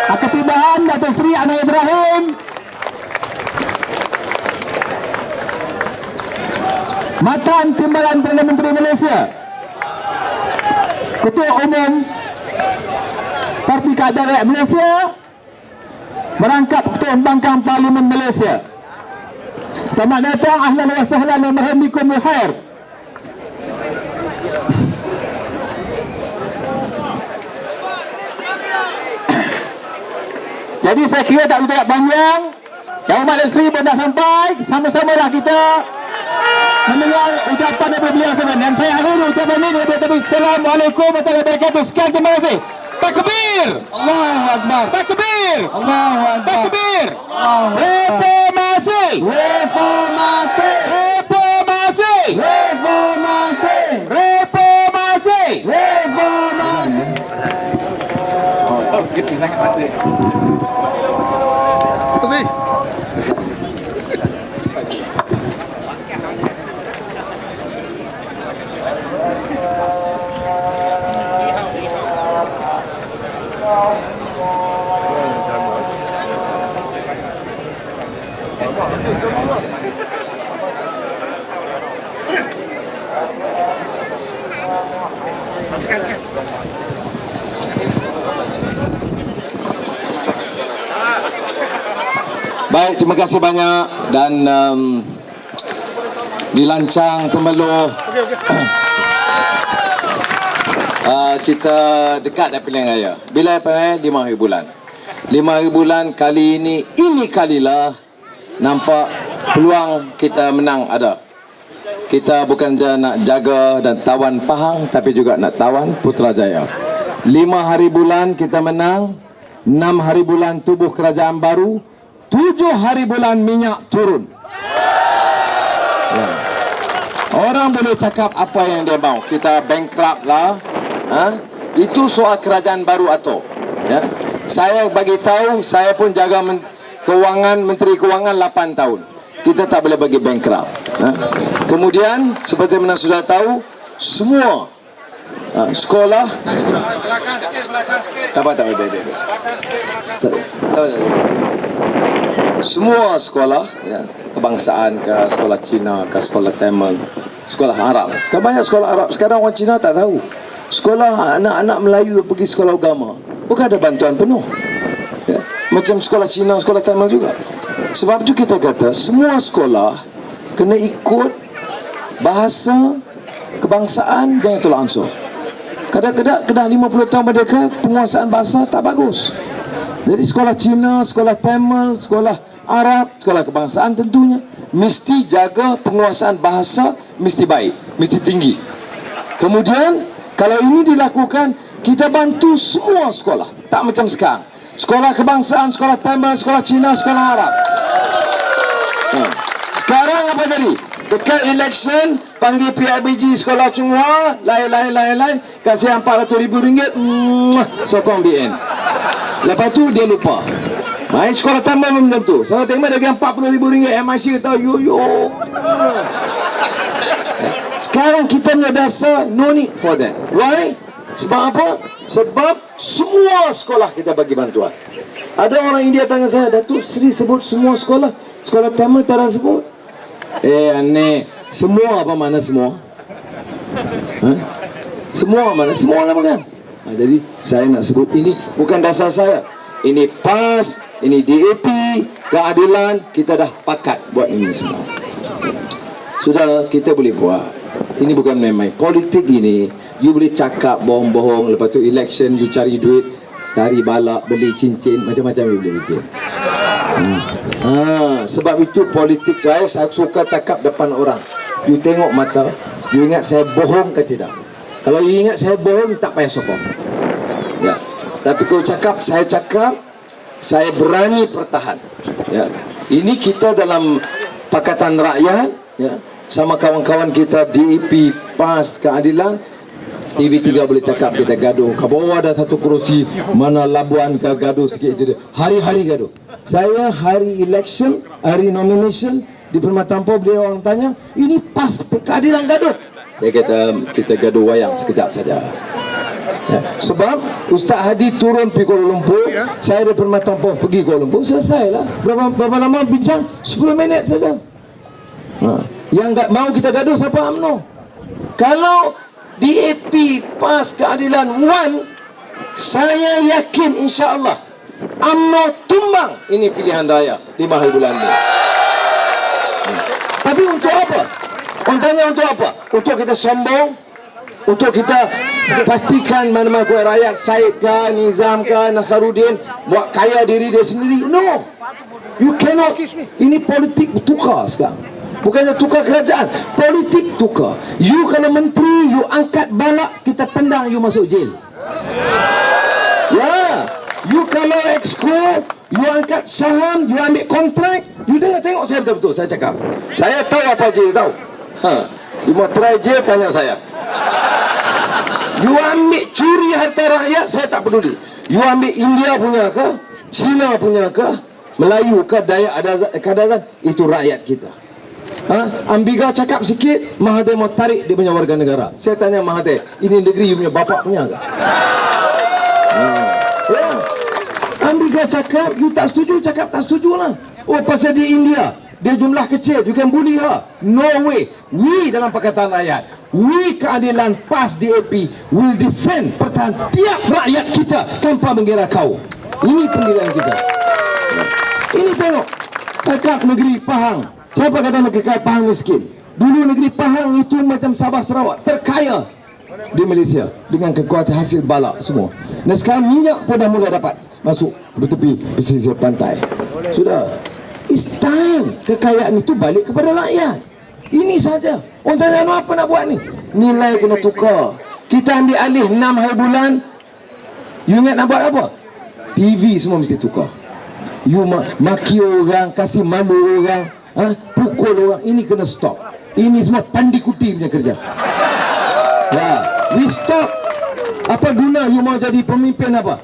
Ketibahan Datuk Seri Anwar Ibrahim, Mantan Timbalan Perdana Menteri Malaysia, Ketua Umum Parti Keadilan Rakyat Malaysia, merangkap Ketua Pembangkang Parlimen Malaysia. Selamat datang, ahlan wa sahlan wa marhaban bikum bil khair. Jadi saya kira tak perlu cakap panjang. Yang umat Islam pun dah sampai. Sama-samalah kita mendengar ucapan daripada beliau semua. Dan saya akhiri ucapan ini daripada Assalamualaikum warahmatullahi wabarakatuh. Sekian, terima kasih. Takbir! Allahu Akbar! Takbir! Allahu Akbar! Takbir! Reformasi! Reformasi! Reformasi! Reformasi! Reformasi! Reformasi! Oh, gitu lah. Terima kasih. Baik, terima kasih banyak. Dan dilancang Temeloh. Kita dekat dah pilihan raya. Bila pilihan raya? 5 hari bulan. 5 hari bulan kali ini kalilah nampak peluang kita menang ada. Kita bukan saja nak jaga dan tawan Pahang, tapi juga nak tawan Putrajaya. 5 hari bulan kita menang, 6 hari bulan tubuh kerajaan baru, 7 hari bulan minyak turun. Ya. Orang boleh cakap apa yang dia mahu. Kita bankrupt lah. Itu soal kerajaan baru atau. Ya. Saya bagi tahu, saya pun jaga Menteri Kewangan 8 tahun. Kita tak boleh bagi bankrupt. Kemudian seperti mana sudah tahu, semua sekolah tak apa. Semua sekolah, ya, kebangsaan ke, sekolah Cina ke, sekolah Tamil, sekolah Arab. Sekarang banyak sekolah Arab. Sekarang orang Cina tak tahu. Sekolah anak-anak Melayu pergi sekolah agama, bukan ada bantuan penuh, ya. Macam sekolah Cina, sekolah Tamil juga. Sebab itu kita kata semua sekolah kena ikut bahasa kebangsaan, jangan tolak ansur. Kadang-kadang dah 50 tahun merdeka, penguasaan bahasa tak bagus. Jadi sekolah Cina, sekolah Tamil, sekolah Arab, sekolah kebangsaan tentunya mesti jaga penguasaan bahasa, mesti baik, mesti tinggi. Kemudian kalau ini dilakukan, kita bantu semua sekolah. Tak macam sekarang, sekolah kebangsaan, sekolah Tamil, sekolah Cina, sekolah Arab. Sekarang apa jadi? Dekat election, panggil PIBG sekolah Chunghua, lain, kasih RM400,000, sokong BN. Lepas tu dia lupa. Main sekolah tambah macam tu. Saya tengok dia RM40,000, MIC kata yo. Sekarang kita punya dasar no need for that. Why? Sebab apa? Sebab semua sekolah kita bagi bantuan. Ada orang India tanya saya, Datuk Seri sebut semua sekolah. Sekolah Tamil tak ada sebut. Aneh. Semua apa mana semua? Semua mana? Semua lah bukan? Jadi saya nak sebut ini bukan dasar saya. Ini PAS, ini DAP, keadilan, kita dah pakat buat ini semua. Sudah, kita boleh buat. Ini bukan main-main. Politik ini, you boleh cakap bohong-bohong, lepas tu election you cari duit, cari balak, beli cincin, macam-macam you boleh bikin. Sebab itu politik saya suka cakap depan orang. You tengok mata, you ingat saya bohong ke tidak? Kalau you ingat saya bohong, tak payah sokong. Ya. Tapi kalau saya cakap, saya berani pertahan. Ya. Ini kita dalam Pakatan Rakyat, ya, sama kawan-kawan kita DAP, PAS, Keadilan. TV3 boleh cakap kita gaduh. Ke bawah ada satu kerusi, mana Labuan ke gaduh sikit je. Hari-hari gaduh. Saya hari election, hari nomination di Perkhidmatan Tanpa, beliau orang tanya, ini PAS Keadilan gaduh. Saya kata kita gaduh wayang sekejap saja. Ya, sebab Ustaz Hadi turun pergi Kuala Lumpur, saya dari Permatang pun pergi Kuala Lumpur, selesailah. Berapa lama bincang? 10 minit saja. Yang tak mau kita gaduh siapa? UMNO. Kalau DAP PAS keadilan won, saya yakin insya-Allah UMNO tumbang. Ini pilihan raya 5 hari bulan ini. Tapi untuk apa? Orang tanya untuk apa? Untuk kita sombong? Untuk kita pastikan mana-mana kuat rakyat, Said ke, Nizam ke, Nasaruddin buat kaya diri dia sendiri? No. You cannot. Ini politik tukar sekarang. Bukannya tukar kerajaan, politik tukar. You kalau menteri, you angkat balak, kita tendang, you masuk jail. Ya. You kalau exco, you angkat saham, you ambil kontrak, you dengar tengok saya betul-betul, saya cakap. Saya tahu apa jail, tahu. You mau try jail, tanya saya. You ambil curi harta rakyat, saya tak peduli. You ambil India punya ke, Cina punya ke, Melayu ke, Dayak Kadazan, itu rakyat kita. Ambiga cakap sikit, Mahathir mau tarik dia punya warga negara. Saya tanya Mahathir, ini negeri you punya bapak punya ke? Ya. Ambiga cakap, you tak setuju, cakap tak setuju lah. Oh, pasal dia India, dia jumlah kecil, you can bully her. No way. We dalam Pakatan Rakyat, we keadilan PAS DAP will defend, pertahan tiap rakyat kita tanpa mengira kau. Ini pendirian kita. Ini tengok, cakap negeri Pahang. Siapa kata negeri Pahang miskin? Dulu negeri Pahang itu macam Sabah Sarawak, terkaya di Malaysia dengan kekuatan hasil balak semua. Dan sekarang minyak pun dah mula dapat masuk bertepi pesisir pantai. Sudah, it's time kekayaan itu balik kepada rakyat. Ini saja. Orang tanya apa nak buat ni? Nilai kena tukar. Kita ambil alih 6 hari bulan. You ingat nak buat apa? TV semua mesti tukar. You maki orang, kasih malu orang, pukul orang, ini kena stop. Ini semua pandikuti punya kerja. Ya, we stop. Apa guna you mau jadi pemimpin apa?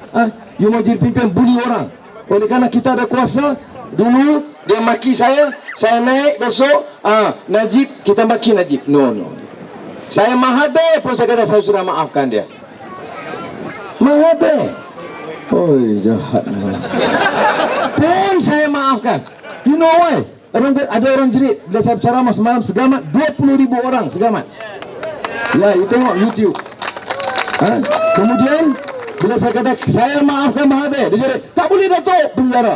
You mau jadi pemimpin bully orang. Oleh kerana kita ada kuasa. Dulu dia maki saya naik besok, Najib, kita maki Najib. No. Saya Mahathir pun saya kata saya sudah maafkan dia. Mahathir, oi jahat. Pun saya maafkan. You know why? Ada orang jerit bila saya berceramah semalam segamat 20,000 orang segamat. Ya, you tengok YouTube. Kemudian bila saya kata saya maafkan Mahathir, dia jerit, tak boleh Datuk, penjara.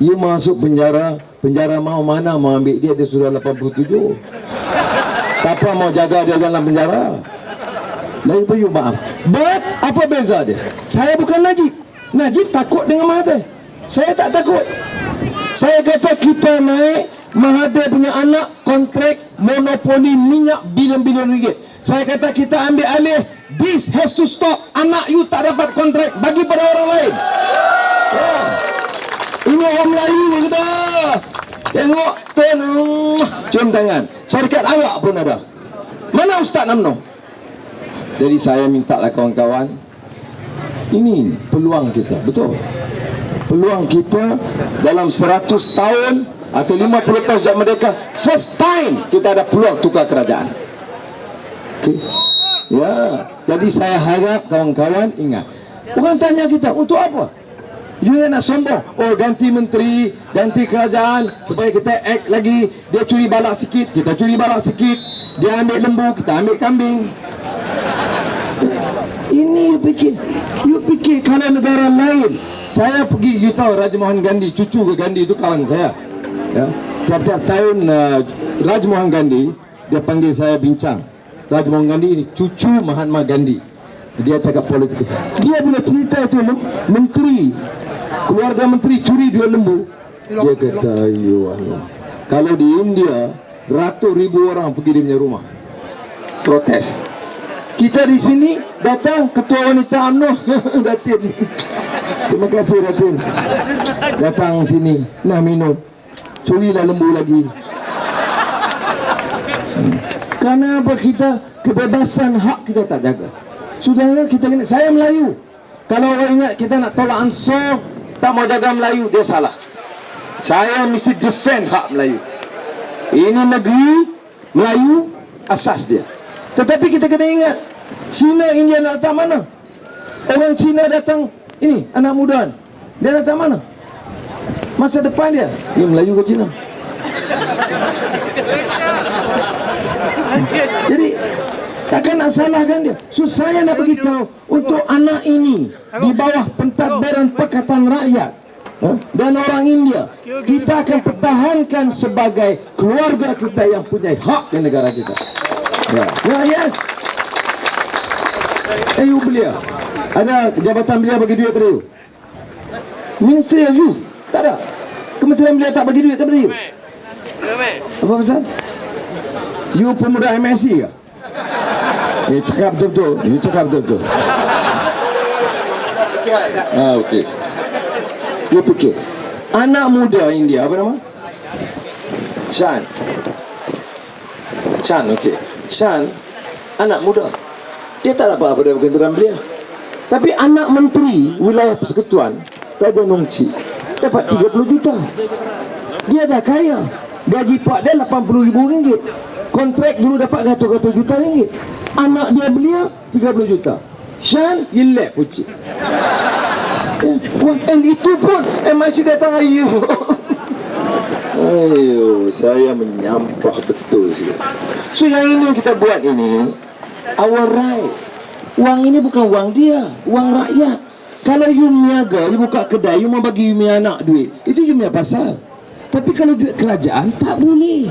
You masuk penjara mau mana mau ambil dia sudah 87. Siapa mau jaga dia dalam penjara? Lagi pun you maaf. But apa beza dia? Saya bukan Najib. Najib takut dengan Mahathir. Saya tak takut. Saya kata kita naik Mahathir punya anak kontrak monopoli minyak bilion-bilion ringgit. Saya kata kita ambil alih. This has to stop. Anak you tak dapat kontrak, bagi pada orang lain. Ini orang Melayu kita. Tengok tuan, cium tangan. Syarikat awak pun ada. Mana Ustaz UMNO? Jadi saya minta lah kawan-kawan, ini peluang kita, betul. Peluang kita dalam 100 tahun atau 50 tahun sejak merdeka, first time kita ada peluang tukar kerajaan. Okay. Ya, jadi saya harap kawan-kawan ingat. Orang tanya kita, untuk apa? You nak sombong, oh ganti menteri, ganti kerajaan supaya kita act lagi. Dia curi balak sikit, kita curi balak sikit. Dia ambil lembu, kita ambil kambing. Ini you fikir kalau negara lain. Saya pergi, you tahu Rajmohan Gandhi, cucu ke Gandhi itu kawan saya. Ya, tiap-tiap tahun Rajmohan Gandhi dia panggil saya bincang. Rajmohan Gandhi ini cucu Mahatma Gandhi. Dia cakap politik. Dia bila cerita itu menteri, keluarga menteri curi 2 lembu. Dia kata, kalau di India ratus ribu orang pergi di punya rumah protes. Kita di sini datang ketua wanita UMNO Datin. Terima kasih Datin. Datang sini, nak minum. Curilah lembu lagi. Kenapa kita kebebasan hak kita tak jaga? Sudah kita kena, saya Melayu. Kalau orang ingat kita nak tolak Ansor, tak mau jaga Melayu, dia salah. Saya mesti defend hak Melayu. Ini negeri Melayu, asas dia. Tetapi kita kena ingat, Cina, India nak datang mana? Orang Cina datang, ini anak muda, dia datang mana? Masa depan dia Melayu ke Cina. Jadi takkan nak salahkan dia. So saya nak beritahu untuk anak ini di bawah pentadbiran Pakatan Rakyat dan orang India, kita akan pertahankan sebagai keluarga kita yang punya hak di negara kita. Yes. You belia, ada jabatan belia bagi duit pada you? Ministry of Youth tak ada. Kementerian belia tak bagi duit kepada you? Apa pasal? You pemuda MSC ke? Cakap betul-betul. You cakap betul-betul. Okey. You fikir anak muda India, apa nama? Shan, okey. Shan, anak muda. Dia tak dapat apa dari kementerian belia. Tapi anak menteri wilayah persekutuan Raja Nongchi dapat 30 juta. Dia dah kaya. Gaji pak dia RM80,000. Kontrak dulu dapat ratus-ratus juta ringgit. Anak dia belia 30 juta. Shan yelek pucik. Itu pun masih datang ayu. Ayo, saya menyampah betul sih. So yang ini kita buat ini our right. Wang ini bukan wang dia, wang rakyat. Kalau you niaga, you buka kedai, you mau bagi you anak duit, itu you punya pasal. Tapi kalau duit kerajaan tak boleh.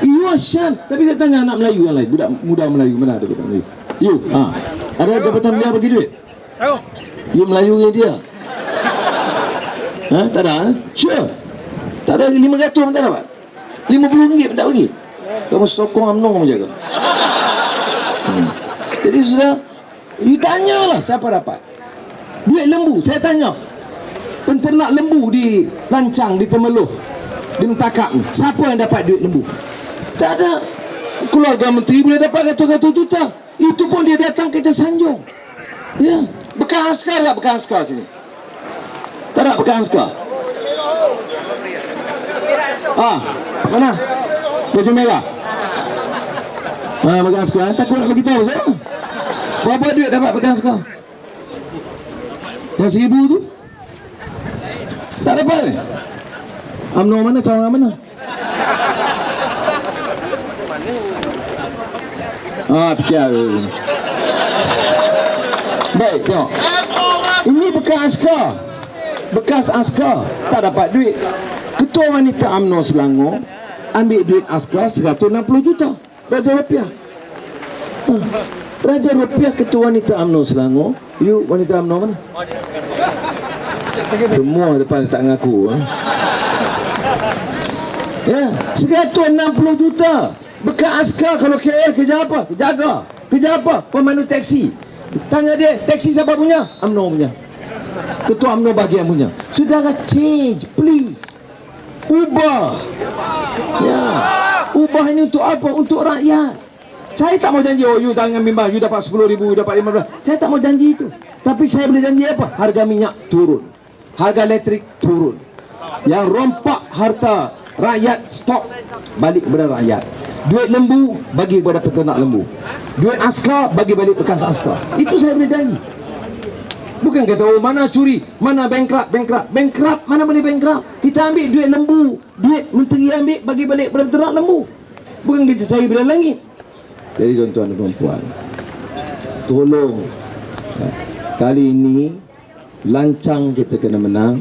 You Shan. Tapi saya tanya anak Melayu yang lain, budak muda Melayu, mana ada budak Melayu? You, ada jabatan belia bagi duit? You Melayu ke dia? Tak ada? Sure. Tak ada. 500 pun tak dapat. RM50 pun tak bagi. Kamu sokong UMNO kamu jaga. Jadi sudah, you tanyalah siapa dapat duit lembu. Saya tanya penternak lembu di Lancang, di Temeloh, di Mentakap ni, siapa yang dapat duit lembu? Tak ada. Keluarga menteri boleh dapat ratus-ratus juta. Itu pun dia datang kita sanjung. Ya, bekas askar tak? Bekas askar sini tak ada bekas askar. Mana baju merah? Bekas askar. Takut nak bagi tahu saya. Berapa duit dapat bekas askar? Yang 1,000 tu tak dapat ni. UMNO mana? Cawangan mana? Fikir. Baik, tengok. Ini bekas askar. Bekas askar tak dapat duit. Ketua Wanita UMNO Selangor ambil duit askar 160 juta Raja Rupiah. Raja Rupiah Ketua Wanita UMNO Selangor. You wanita UMNO mana? Semua depan tak ngaku. Ya, 160 juta bekas askar. Kalau KL kerja apa? Jaga. Kerja apa? Pemandu teksi. Tanya dia, teksi siapa punya? UMNO punya. Ketua UMNO bahagian punya. Saudara, change, please. Ubah. Ya. Ubah ini untuk apa? Untuk rakyat. Saya tak mau janji, you jangan bimbang, you dapat 10,000, you dapat 15. Saya tak mau janji itu. Tapi saya boleh janji apa? Harga minyak turun. Harga elektrik turun. Yang rompak harta rakyat, stop. Balik kepada rakyat. Duit lembu bagi kepada peternak lembu. Duit askar bagi balik bekas askar. Itu saya boleh janji. Bukan kata mana curi, mana bankrupt. Mana boleh bankrupt? Kita ambil duit lembu, duit menteri ambil bagi balik kepada peternak lembu. Bukan kita cari bila langit. Jadi tuan-tuan dan puan-puan, tolong kali ini Lancang kita kena menang.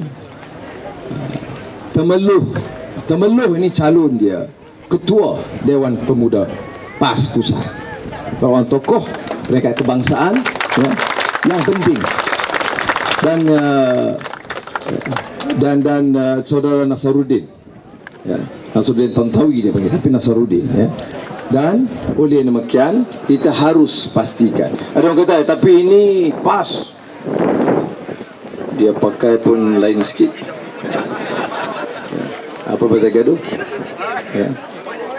Temeloh ini calon dia Ketua Dewan Pemuda PAS Pusat. Kawan tokoh mereka kebangsaan yang penting. Dan saudara Nasaruddin. Nasaruddin Tantawi dia panggil, tapi Nasaruddin Dan oleh demikian kita harus pastikan. Ada orang kata tapi ini PAS, dia pakai pun lain sikit. Apa pasal gaduh?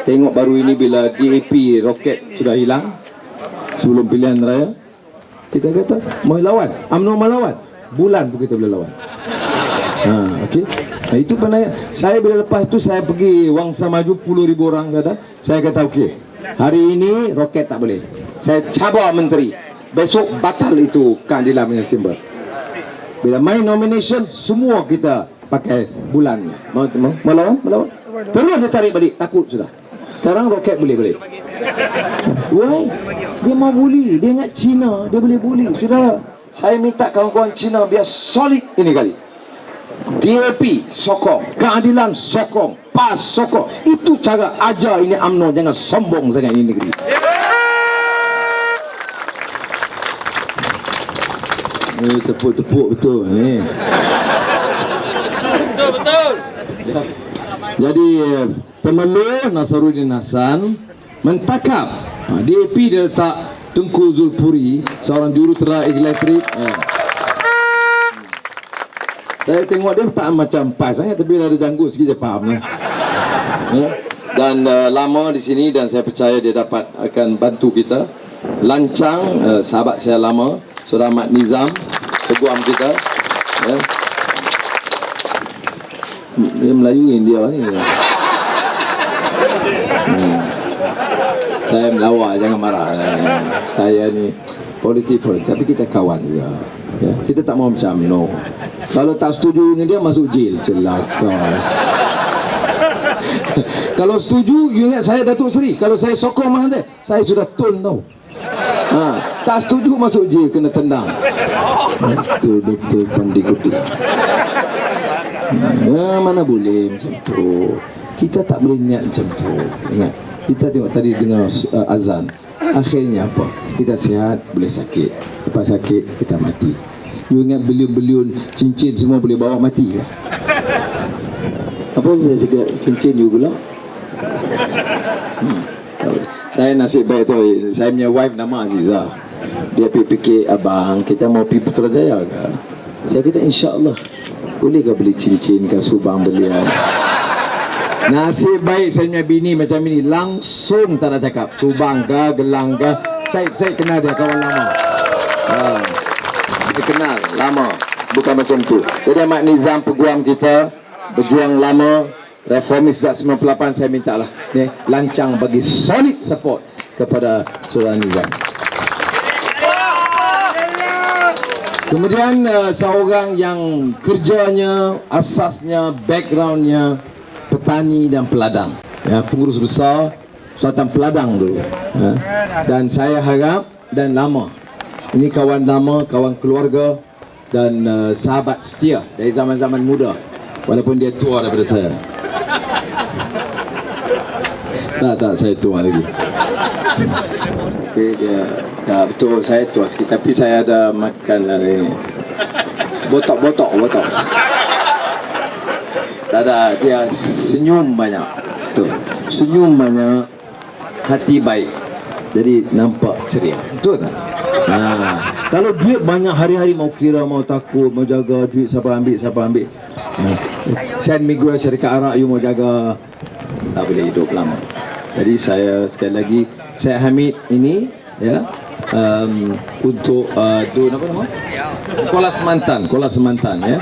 Tengok baru ini bila DAP roket sudah hilang sebelum pilihan raya, kita kata melawan, UMNO melawan. Bulan pun kita boleh lawan. Okey. Itu pandai. Saya bila lepas tu saya pergi Wangsa Maju 10,000 orang kata. Saya kata okey, hari ini roket tak boleh. Saya cabar menteri. besok batal itu keadilan punya simbol. Bila main nomination, semua kita pakai bulan. Mau lawan? Terus dia tarik balik, takut sudah. Sekarang roket boleh. Why? Dia mau bully, dia ingat Cina, dia boleh bully. Sudah, saya minta kawan-kawan Cina biar solid ini kali. DAP sokong, keadilan sokong, PAS sokong. Itu cara ajar ini UMNO, jangan sombong sangat ini negeri. Tepuk-tepuk betul ni. Betul. Jadi Temelur Nasaruddin Hassan mentakap DAP dia letak Tengku Zulpuri, seorang jurutera elektrik. Saya tengok dia tak macam PAS tapi bila ada janggut sikit saya faham lah. Dan lama di sini, dan saya percaya dia dapat akan bantu kita lancang. Sahabat saya lama, Saudara Ahmad Nizam, peguam kita. Dia Melayu India ni. Saya melawak, jangan marah. Saya ni politik, tapi kita kawan juga. Ya, kita tak mau macam no. Kalau tak setuju dengan dia, masuk jail. Celaka. Kalau setuju, you ingat saya Datuk Seri. Kalau saya sokong Mahathir, saya sudah tun tau. Tak setuju, masuk jail, kena tendang. Betul-betul pandi-gudi. Mana boleh macam tu. Kita tak boleh niat macam tu. Ingat, kita tengok tadi dengar azan. Akhirnya apa? Kita sihat, boleh sakit. Lepas sakit, kita mati. You ingat beliun-beliun cincin semua boleh bawa mati ke? Apa saya cakap cincin you pula? Saya nasib baik tu. Saya punya wife nama Aziza. Dia fikir, abang kita mau pergi Putrajaya ke? Saya kata insya-Allah. Boleh ke beli cincin ke Subang belian? Nasib baik saya punya bini macam ini, langsung tak nak cakap Subang ke, Gelang ke. Saya kenal dia, kawan lama. Kita kenal lama, bukan macam tu. Jadi Ahmad Nizam, peguam kita, berjuang lama, reformis sejak 98. Saya minta lah lancang bagi solid support kepada Saudara Nizam. Kemudian seorang yang kerjanya, asasnya, backgroundnya petani dan peladang, pengurus besar Sultan Peladang dulu, dan saya harap, dan lama ini kawan lama, kawan keluarga dan sahabat setia dari zaman-zaman muda, walaupun dia tua daripada saya. Tak saya tua lagi. Okey, dia betul saya tua sikit, tapi saya ada makan ni botok. Tak ada, dia senyum banyak. Betul. Senyum banyak, hati baik. Jadi nampak ceria. Betul tak? Kalau duit banyak, hari-hari mau kira, mau takut, mau jaga duit siapa ambil. Send minggu syarikat arak you mau jaga, tak boleh hidup lama. Jadi saya sekali lagi, saya Hamid ini untuk apa nama? Kuala Semantan ya.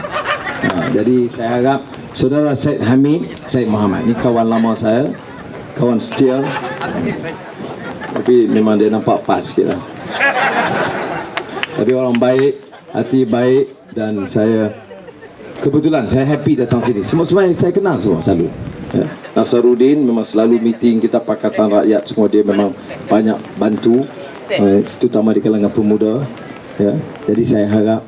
Jadi saya harap Saudara Syed Hamid, Syed Muhammad, ni kawan lama saya, kawan setia. Tapi memang dia nampak pas sikit lah. Tapi orang baik, hati baik, dan saya kebetulan saya happy datang sini. Semua saya kenal semua selalu. Nasaruddin memang selalu meeting kita Pakatan Rakyat, semua dia memang banyak bantu, terutama di kalangan pemuda. Jadi saya harap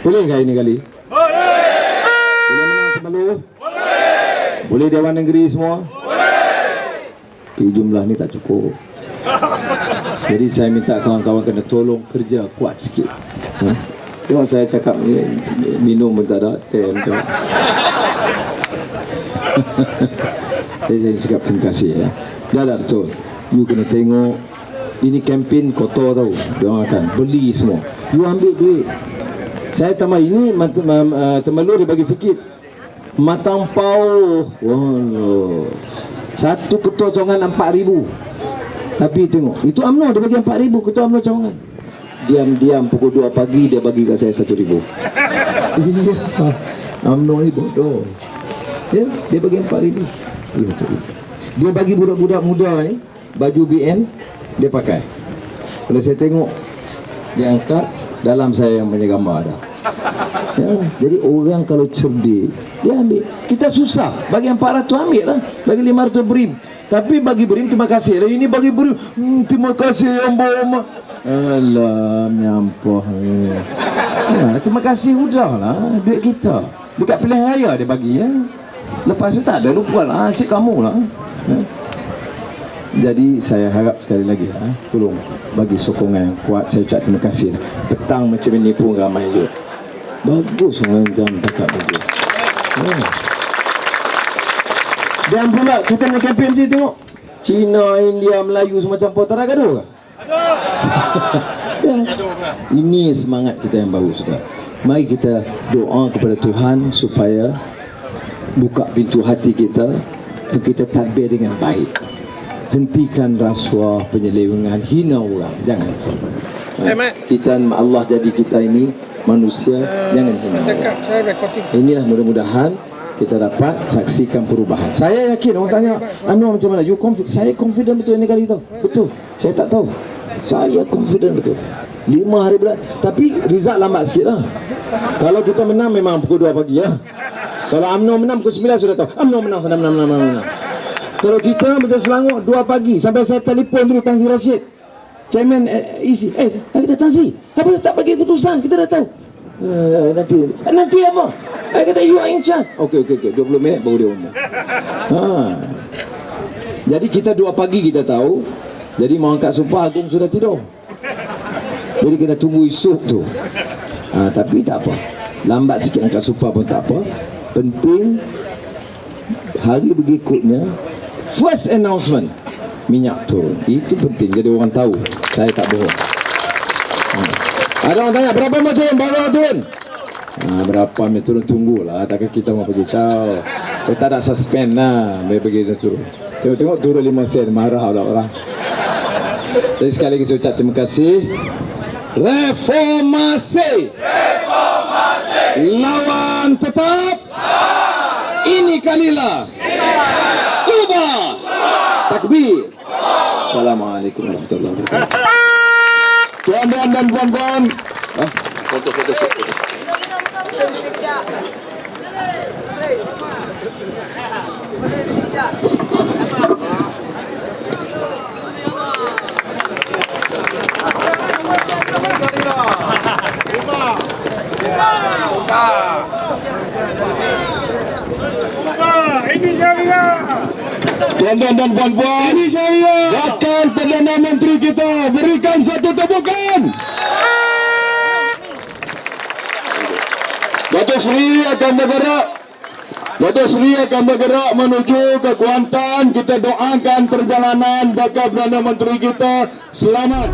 boleh ke ini kali? Boleh menang Temelur? Boleh Dewan Negeri semua? Boleh. Jumlah ni tak cukup. Jadi saya minta kawan-kawan kena tolong kerja kuat sikit. Tengok saya cakap ni, minum pun tak ada, teh tu. Saya cakap terima kasih ya. Dah betul. You kena tengok, ini kempen kotor tau. Diorang akan beli semua. You ambil duit. Saya tambah ini Temelur dia bagi sikit. Matang Pau, wow. Satu ketua cawangan 4,000. Tapi tengok, itu UMNO dia bagi 4,000 ketua UMNO cawangan. Diam-diam pukul 2 pagi dia bagi kat saya 1,000. Iya, UMNO ni bodoh. Dia bagi 4,000. Dia bagi budak-budak muda ni baju BN dia pakai. Kalau saya tengok diangkat, dalam saya yang punya gambar ada. Ya, jadi orang kalau cerdik dia ambil. Kita susah, bagi yang 400 ambil lah, bagi 500 beri. Tapi bagi beri terima kasih. Ini bagi beri terima kasih yang bawa. Alah, nyampah. Ya, terima kasih udahlah, duit kita. Dekat pilihan raya dia bagi ya. Lepas tu tak ada, lupa lah, asyik kamu lah. Ya. Jadi saya harap sekali lagi tolong bagi sokongan yang kuat. Saya ucap terima kasih. Petang macam ini pun ramai juga. Bagus orang jam dekat begitu. Dan pula kita nak kempen dia tengok Cina, India, Melayu semua campur, tak ada gaduh ke? Ya. Ini semangat kita yang baru sudah. Mari kita doa kepada Tuhan supaya buka pintu hati kita, kita tadbir dengan baik. Hentikan rasuah, penyelewengan, hina orang, jangan. Kita Allah jadi kita ini manusia, jangan hina orang. Inilah mudah-mudahan kita dapat saksikan perubahan. Saya yakin orang tanya, Anwar macam mana? You confident? Saya confident betul ini kali tu. Betul. Saya tak tahu. Saya confident betul. 5 hari bulan. Tapi result lambat sikit lah. Kalau kita menang memang pukul 2 pagi ya. Kalau UMNO menang pukul 9 sudah tahu. UMNO menang. Kalau kita macam Selangor 2 pagi sampai saya telefon dulu Tan Sri Rashid, Chairman isi, kita Tan Sri, apa tak bagi keputusan, kita dah tahu. Nanti apa? Kata you are in charge. Okey 20 minit baru dia umum. Jadi kita 2 pagi kita tahu. Jadi mau angkat Sumpah Agung sudah tidur. Jadi kena tunggu esok tu. Tapi tak apa. Lambat sikit angkat Sumpah pun tak apa. Penting hari berikutnya first announcement minyak turun. Itu penting, jadi orang tahu saya tak bohong. Ada orang tanya berapa mau turun, berapa turun? Berapa mau turun, tunggulah, takkan kita mau pergi tahu. Kita tak suspend lah, mau pergi turun. Tengok turun 5 sen, marah lah orang. Jadi sekali lagi saya ucap terima kasih. Reformasi, lawan tetap. Ini kalilah ubah. Takbir. Assalamualaikum warahmatullahi wabarakatuh. Tuan-tuan dan puan-puan, foto. Ini syariah. Tuan-tuan dan puan-puan, Ini syariah. bakal Perdana Menteri kita berikan satu tepukan. Datuk Seri akan bergerak menuju ke Kuantan. Kita doakan perjalanan bakal Perdana Menteri kita selamat.